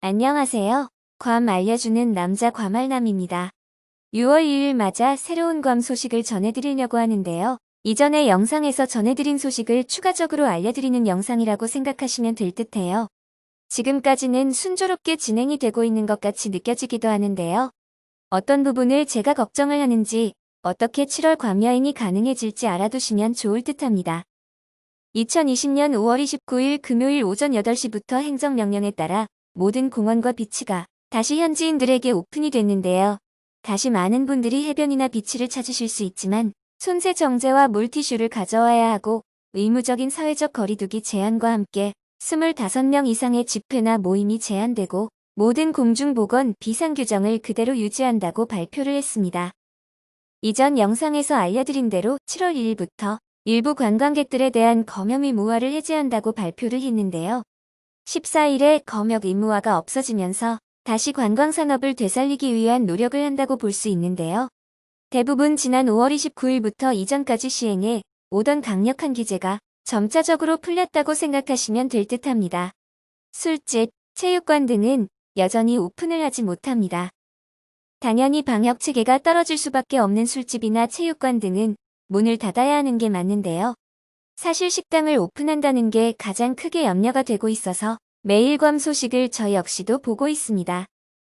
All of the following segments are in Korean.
안녕하세요. 괌 알려주는 남자 괌알남입니다. 6월 2일 맞아 새로운 괌 소식을 전해드리려고 하는데요. 이전의 영상에서 전해드린 소식을 추가적으로 알려드리는 영상이라고 생각하시면 될 듯해요. 지금까지는 순조롭게 진행이 되고 있는 것 같이 느껴지기도 하는데요. 어떤 부분을 제가 걱정을 하는지, 어떻게 7월 괌 여행이 가능해질지 알아두시면 좋을 듯합니다. 2020년 5월 29일 금요일 오전 8시부터 행정명령에 따라 모든 공원과 비치가 다시 현지인들에게 오픈이 됐는데요. 다시 많은 분들이 해변이나 비치를 찾으실 수 있지만 손세 정제와 물티슈를 가져와야 하고 의무적인 사회적 거리두기 제한과 함께 25명 이상의 집회나 모임이 제한되고 모든 공중보건 비상규정을 그대로 유지한다고 발표를 했습니다. 이전 영상에서 알려드린 대로 7월 1일부터 일부 관광객들에 대한 검역 의무화를 해제한다고 발표를 했는데요. 14일에 검역 의무화가 없어지면서 다시 관광산업을 되살리기 위한 노력을 한다고 볼 수 있는데요. 대부분 지난 5월 29일부터 이전까지 시행해 오던 강력한 규제가 점차적으로 풀렸다고 생각하시면 될 듯합니다. 술집, 체육관 등은 여전히 오픈을 하지 못합니다. 당연히 방역 체계가 떨어질 수밖에 없는 술집이나 체육관 등은 문을 닫아야 하는 게 맞는데요. 사실 식당을 오픈한다는 게 가장 크게 염려가 되고 있어서 매일 괌 소식을 저 역시도 보고 있습니다.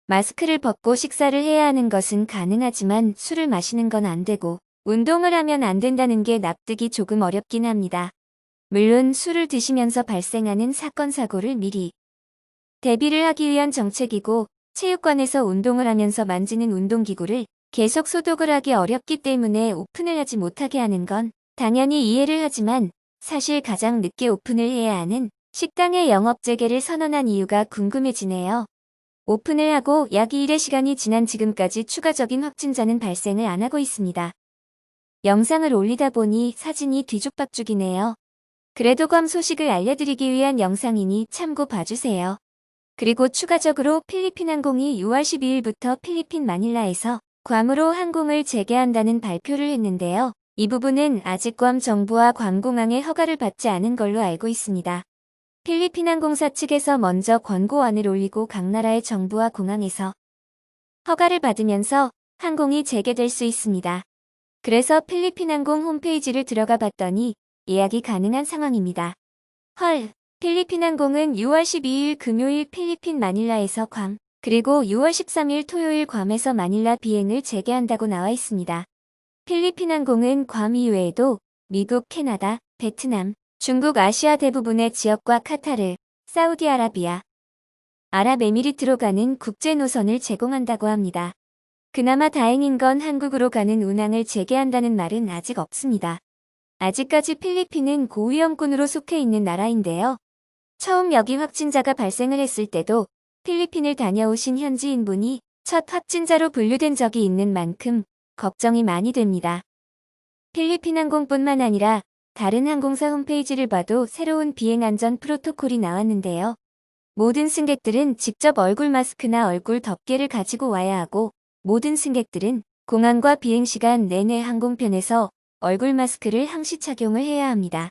마스크를 벗고 식사를 해야 하는 것은 가능하지만 술을 마시는 건 안 되고 운동을 하면 안 된다는 게 납득이 조금 어렵긴 합니다. 물론 술을 드시면서 발생하는 사건 사고를 미리 대비를 하기 위한 정책이고 체육관에서 운동을 하면서 만지는 운동기구를 계속 소독을 하기 어렵기 때문에 오픈을 하지 못하게 하는 건 당연히 이해를 하지만 사실 가장 늦게 오픈을 해야 하는 식당의 영업 재개를 선언한 이유가 궁금해지네요. 오픈을 하고 약 2일의 시간이 지난 지금까지 추가적인 확진자는 발생을 안 하고 있습니다. 영상을 올리다 보니 사진이 뒤죽박죽이네요. 그래도 괌 소식을 알려드리기 위한 영상이니 참고 봐주세요. 그리고 추가적으로 필리핀 항공이 6월 12일부터 필리핀 마닐라에서 괌으로 항공을 재개한다는 발표를 했는데요. 이 부분은 아직 괌 정부와 괌 공항의 허가를 받지 않은 걸로 알고 있습니다. 필리핀 항공사 측에서 먼저 권고안을 올리고 각 나라의 정부와 공항에서 허가를 받으면서 항공이 재개될 수 있습니다. 그래서 필리핀 항공 홈페이지를 들어가 봤더니 예약이 가능한 상황입니다. 헐, 필리핀 항공은 6월 12일 금요일 필리핀 마닐라에서 괌, 그리고 6월 13일 토요일 괌에서 마닐라 비행을 재개한다고 나와 있습니다. 필리핀 항공은 괌 이외에도 미국, 캐나다, 베트남, 중국, 아시아 대부분의 지역과 카타르, 사우디아라비아, 아랍에미리트로 가는 국제 노선을 제공한다고 합니다. 그나마 다행인 건 한국으로 가는 운항을 재개한다는 말은 아직 없습니다. 아직까지 필리핀은 고위험군으로 속해 있는 나라인데요. 처음 여기 확진자가 발생을 했을 때도 필리핀을 다녀오신 현지인분이 첫 확진자로 분류된 적이 있는 만큼 걱정이 많이 됩니다. 필리핀 항공뿐만 아니라 다른 항공사 홈페이지를 봐도 새로운 비행 안전 프로토콜이 나왔는데요. 모든 승객들은 직접 얼굴 마스크나 얼굴 덮개를 가지고 와야 하고 모든 승객들은 공항과 비행 시간 내내 항공편에서 얼굴 마스크를 항시 착용을 해야 합니다.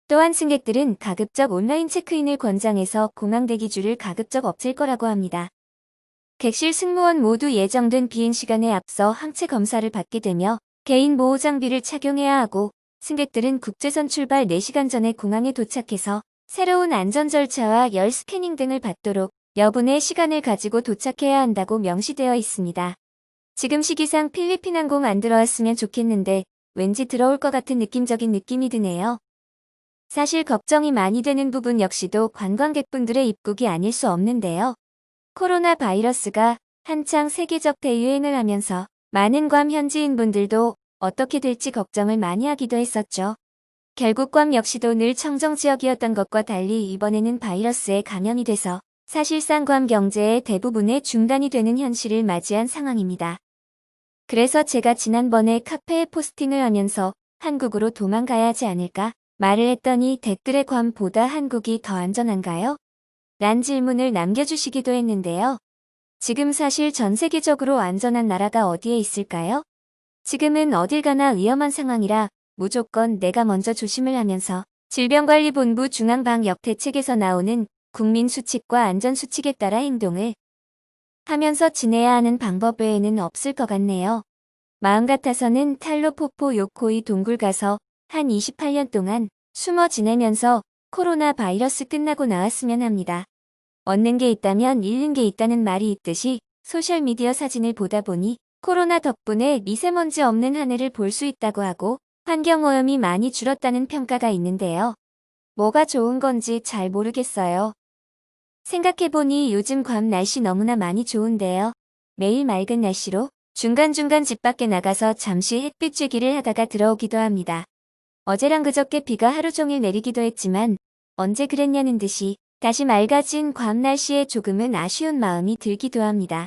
또한 승객들은 가급적 온라인 체크인을 권장해서 공항 대기줄을 가급적 없앨 거라고 합니다. 객실 승무원 모두 예정된 비행 시간에 앞서 항체 검사를 받게 되며 개인 보호 장비를 착용해야 하고 승객들은 국제선 출발 4시간 전에 공항에 도착해서 새로운 안전 절차와 열 스캐닝 등을 받도록 여분의 시간을 가지고 도착해야 한다고 명시되어 있습니다. 지금 시기상 필리핀 항공 안 들어왔으면 좋겠는데 왠지 들어올 것 같은 느낌적인 느낌이 드네요. 사실 걱정이 많이 되는 부분 역시도 관광객분들의 입국이 아닐 수 없는데요. 코로나 바이러스가 한창 세계적 대유행을 하면서 많은 괌 현지인분들도 어떻게 될지 걱정을 많이 하기도 했었죠. 결국 괌 역시도 늘 청정지역이었던 것과 달리 이번에는 바이러스에 감염이 돼서 사실상 괌 경제의 대부분의 중단이 되는 현실을 맞이한 상황입니다. 그래서 제가 지난번에 카페에 포스팅을 하면서 한국으로 도망가야 하지 않을까 말을 했더니 댓글에 괌보다 한국이 더 안전한가요? 란 질문을 남겨주시기도 했는데요. 지금 사실 전 세계적으로 안전한 나라가 어디에 있을까요? 지금은 어딜 가나 위험한 상황이라 무조건 내가 먼저 조심을 하면서 질병관리본부 중앙방역대책에서 나오는 국민 수칙과 안전 수칙에 따라 행동을 하면서 지내야 하는 방법 외에는 없을 것 같네요. 마음 같아서는 탈로포포 요코이 동굴 가서 한 28년 동안 숨어 지내면서 코로나 바이러스 끝나고 나왔으면 합니다. 얻는 게 있다면 잃는 게 있다는 말이 있듯이 소셜미디어 사진을 보다 보니 코로나 덕분에 미세먼지 없는 하늘을 볼 수 있다고 하고 환경오염이 많이 줄었다는 평가가 있는데요. 뭐가 좋은 건지 잘 모르겠어요. 생각해보니 요즘 괌 날씨 너무나 많이 좋은데요. 매일 맑은 날씨로 중간중간 집 밖에 나가서 잠시 햇빛 쬐기를 하다가 들어오기도 합니다. 어제랑 그저께 비가 하루 종일 내리기도 했지만 언제 그랬냐는 듯이 다시 맑아진 괌 날씨에 조금은 아쉬운 마음이 들기도 합니다.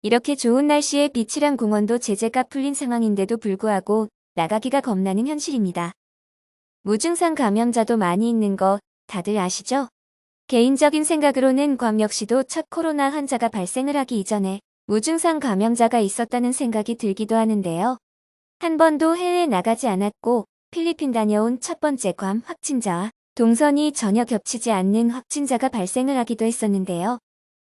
이렇게 좋은 날씨에 빛이랑 공원도 제재가 풀린 상황인데도 불구하고 나가기가 겁나는 현실입니다. 무증상 감염자도 많이 있는 거 다들 아시죠? 개인적인 생각으로는 괌 역시도 첫 코로나 환자가 발생을 하기 이전에 무증상 감염자가 있었다는 생각이 들기도 하는데요. 한 번도 해외에 나가지 않았고 필리핀 다녀온 첫 번째 괌 확진자와 동선이 전혀 겹치지 않는 확진자가 발생을 하기도 했었는데요.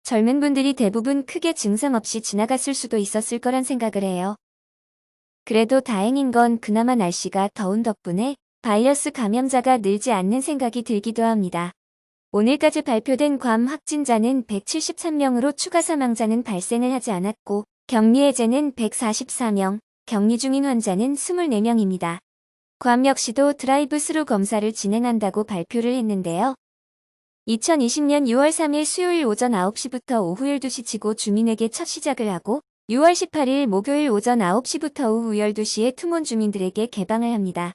젊은 분들이 대부분 크게 증상 없이 지나갔을 수도 있었을 거란 생각을 해요. 그래도 다행인 건 그나마 날씨가 더운 덕분에 바이러스 감염자가 늘지 않는 생각이 들기도 합니다. 오늘까지 발표된 괌 확진자는 173명으로 추가 사망자는 발생을 하지 않았고 격리 해제는 144명, 격리 중인 환자는 24명입니다. 괌 역시도 드라이브 스루 검사를 진행한다고 발표를 했는데요. 2020년 6월 3일 수요일 오전 9시부터 오후 12시 치고 주민에게 첫 시작을 하고 6월 18일 목요일 오전 9시부터 오후 12시에 투몬 주민들에게 개방을 합니다.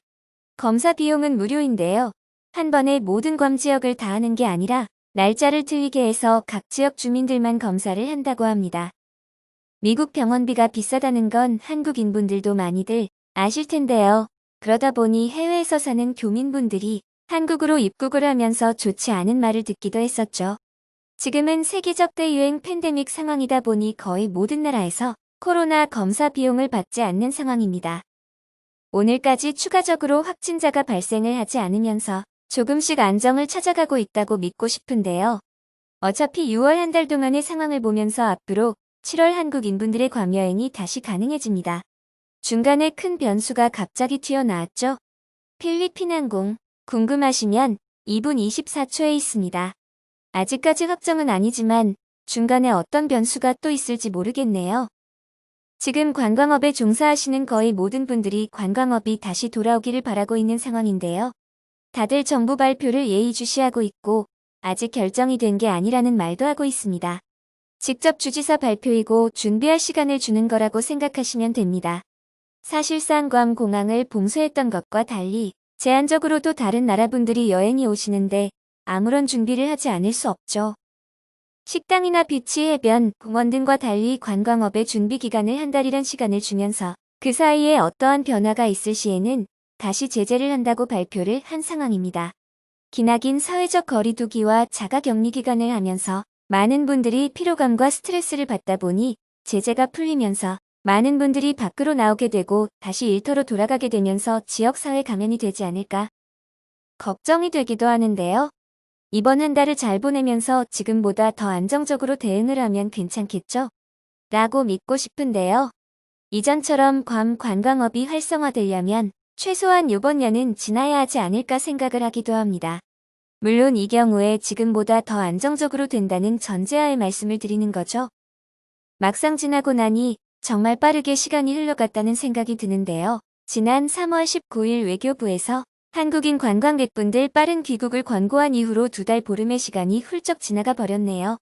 검사 비용은 무료인데요. 한 번에 모든 괌 지역을 다 하는 게 아니라 날짜를 틀리게 해서 각 지역 주민들만 검사를 한다고 합니다. 미국 병원비가 비싸다는 건 한국인분들도 많이들 아실 텐데요. 그러다 보니 해외에서 사는 교민분들이 한국으로 입국을 하면서 좋지 않은 말을 듣기도 했었죠. 지금은 세계적 대유행 팬데믹 상황이다 보니 거의 모든 나라에서 코로나 검사 비용을 받지 않는 상황입니다. 오늘까지 추가적으로 확진자가 발생을 하지 않으면서 조금씩 안정을 찾아가고 있다고 믿고 싶은데요. 어차피 6월 한 달 동안의 상황을 보면서 앞으로 7월 한국 인분들의 괌 여행이 다시 가능해집니다. 중간에 큰 변수가 갑자기 튀어나왔죠. 필리핀 항공, 궁금하시면 2분 24초에 있습니다. 아직까지 확정은 아니지만 중간에 어떤 변수가 또 있을지 모르겠네요. 지금 관광업에 종사하시는 거의 모든 분들이 관광업이 다시 돌아오기를 바라고 있는 상황인데요. 다들 정부 발표를 예의주시하고 있고 아직 결정이 된 게 아니라는 말도 하고 있습니다. 직접 주지사 발표이고 준비할 시간을 주는 거라고 생각하시면 됩니다. 사실상 괌 공항을 봉쇄했던 것과 달리 제한적으로도 다른 나라 분들이 여행이 오시는데 아무런 준비를 하지 않을 수 없죠. 식당이나 비치, 해변, 공원 등과 달리 관광업의 준비 기간을 한 달이란 시간을 주면서 그 사이에 어떠한 변화가 있을 시에는 다시 제재를 한다고 발표를 한 상황입니다. 기나긴 사회적 거리두기와 자가격리 기간을 하면서 많은 분들이 피로감과 스트레스를 받다 보니 제재가 풀리면서 많은 분들이 밖으로 나오게 되고 다시 일터로 돌아가게 되면서 지역사회 감염이 되지 않을까 걱정이 되기도 하는데요. 이번 한 달을 잘 보내면서 지금보다 더 안정적으로 대응을 하면 괜찮겠죠? 라고 믿고 싶은데요. 이전처럼 괌 관광업이 활성화되려면 최소한 이번 년은 지나야 하지 않을까 생각을 하기도 합니다. 물론 이 경우에 지금보다 더 안정적으로 된다는 전제하에 말씀을 드리는 거죠. 막상 지나고 나니 정말 빠르게 시간이 흘러갔다는 생각이 드는데요. 지난 3월 19일 외교부에서 한국인 관광객분들 빠른 귀국을 권고한 이후로 2달 보름의 시간이 훌쩍 지나가 버렸네요.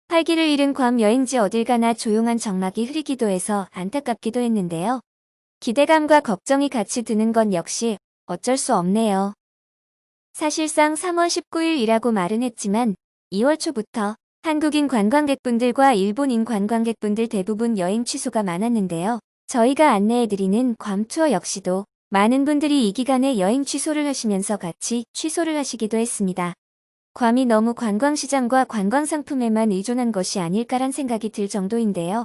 활기를 잃은 괌 여행지 어딜 가나 조용한 적막이 흐리기도 해서 안타깝기도 했는데요. 기대감과 걱정이 같이 드는 건 역시 어쩔 수 없네요. 사실상 3월 19일이라고 말은 했지만 2월 초부터 한국인 관광객분들과 일본인 관광객분들 대부분 여행 취소가 많았는데요. 저희가 안내해드리는 괌 투어 역시도 많은 분들이 이 기간에 여행 취소를 하시면서 같이 취소를 하시기도 했습니다. 괌이 너무 관광시장과 관광상품에만 의존한 것이 아닐까란 생각이 들 정도인데요.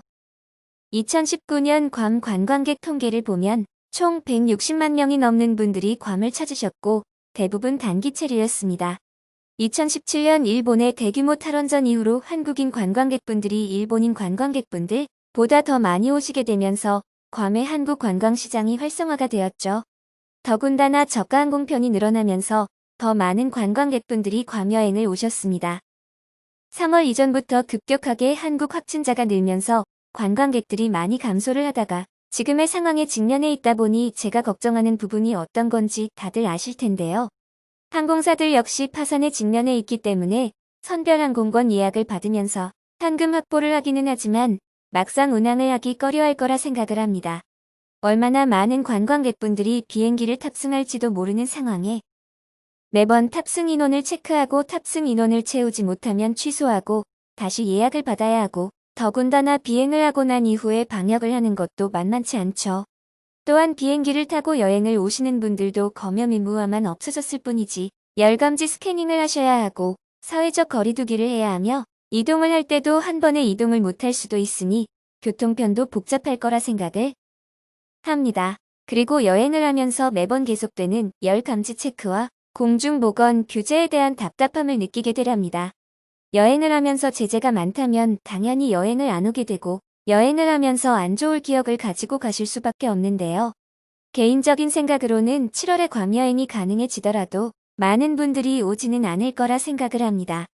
2019년 괌 관광객 통계를 보면 총 160만 명이 넘는 분들이 괌을 찾으셨고 대부분 단기 체류였습니다. 2017년 일본의 대규모 탈원전 이후로 한국인 관광객분들이 일본인 관광객분들보다 더 많이 오시게 되면서 괌의 한국 관광시장이 활성화가 되었죠. 더군다나 저가 항공편이 늘어나면서 더 많은 관광객분들이 괌 여행을 오셨습니다. 3월 이전부터 급격하게 한국 확진자가 늘면서 관광객들이 많이 감소를 하다가 지금의 상황에 직면해 있다 보니 제가 걱정하는 부분이 어떤 건지 다들 아실 텐데요. 항공사들 역시 파산에 직면해 있기 때문에 선별항공권 예약을 받으면서 현금 확보를 하기는 하지만 막상 운항을 하기 꺼려할 거라 생각을 합니다. 얼마나 많은 관광객분들이 비행기를 탑승할지도 모르는 상황에 매번 탑승 인원을 체크하고 탑승 인원을 채우지 못하면 취소하고 다시 예약을 받아야 하고 더군다나 비행을 하고 난 이후에 방역을 하는 것도 만만치 않죠. 또한 비행기를 타고 여행을 오시는 분들도 검역 의무화만 없어졌을 뿐이지 열감지 스캐닝을 하셔야 하고 사회적 거리두기를 해야 하며 이동을 할 때도 한 번에 이동을 못할 수도 있으니 교통편도 복잡할 거라 생각을 합니다. 그리고 여행을 하면서 매번 계속되는 열감지 체크와 공중보건 규제에 대한 답답함을 느끼게 되랍니다. 여행을 하면서 제재가 많다면 당연히 여행을 안 오게 되고 여행을 하면서 안 좋을 기억을 가지고 가실 수밖에 없는데요. 개인적인 생각으로는 7월에 괌 여행이 가능해지더라도 많은 분들이 오지는 않을 거라 생각을 합니다.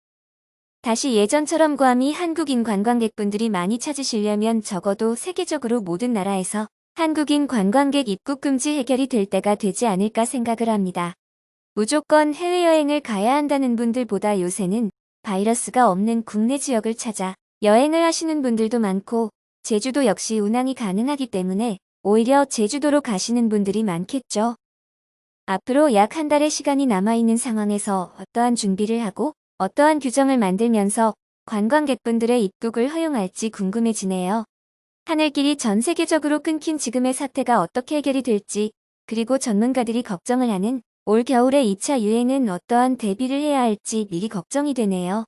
다시 예전처럼 괌이 한국인 관광객분들이 많이 찾으시려면 적어도 세계적으로 모든 나라에서 한국인 관광객 입국 금지 해결이 될 때가 되지 않을까 생각을 합니다. 무조건 해외여행을 가야 한다는 분들보다 요새는 바이러스가 없는 국내 지역을 찾아 여행을 하시는 분들도 많고 제주도 역시 운항이 가능하기 때문에 오히려 제주도로 가시는 분들이 많겠죠. 앞으로 약 한 달의 시간이 남아있는 상황에서 어떠한 준비를 하고 어떠한 규정을 만들면서 관광객분들의 입국을 허용할지 궁금해지네요. 하늘길이 전 세계적으로 끊긴 지금의 사태가 어떻게 해결이 될지 그리고 전문가들이 걱정을 하는 올 겨울의 2차 유행은 어떠한 대비를 해야 할지 미리 걱정이 되네요.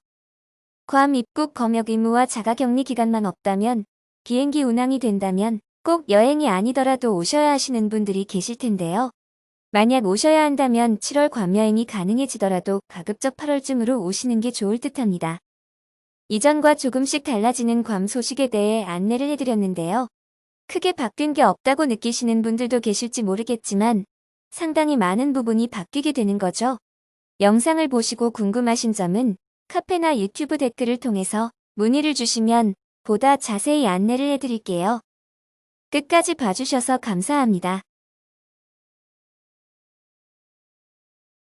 괌 입국 검역 의무와 자가격리 기간만 없다면 비행기 운항이 된다면 꼭 여행이 아니더라도 오셔야 하시는 분들이 계실 텐데요. 만약 오셔야 한다면 7월 괌 여행이 가능해지더라도 가급적 8월쯤으로 오시는 게 좋을 듯합니다. 이전과 조금씩 달라지는 괌 소식에 대해 안내를 해드렸는데요. 크게 바뀐 게 없다고 느끼시는 분들도 계실지 모르겠지만 상당히 많은 부분이 바뀌게 되는 거죠. 영상을 보시고 궁금하신 점은 카페나 유튜브 댓글을 통해서 문의를 주시면 보다 자세히 안내를 해드릴게요. 끝까지 봐주셔서 감사합니다.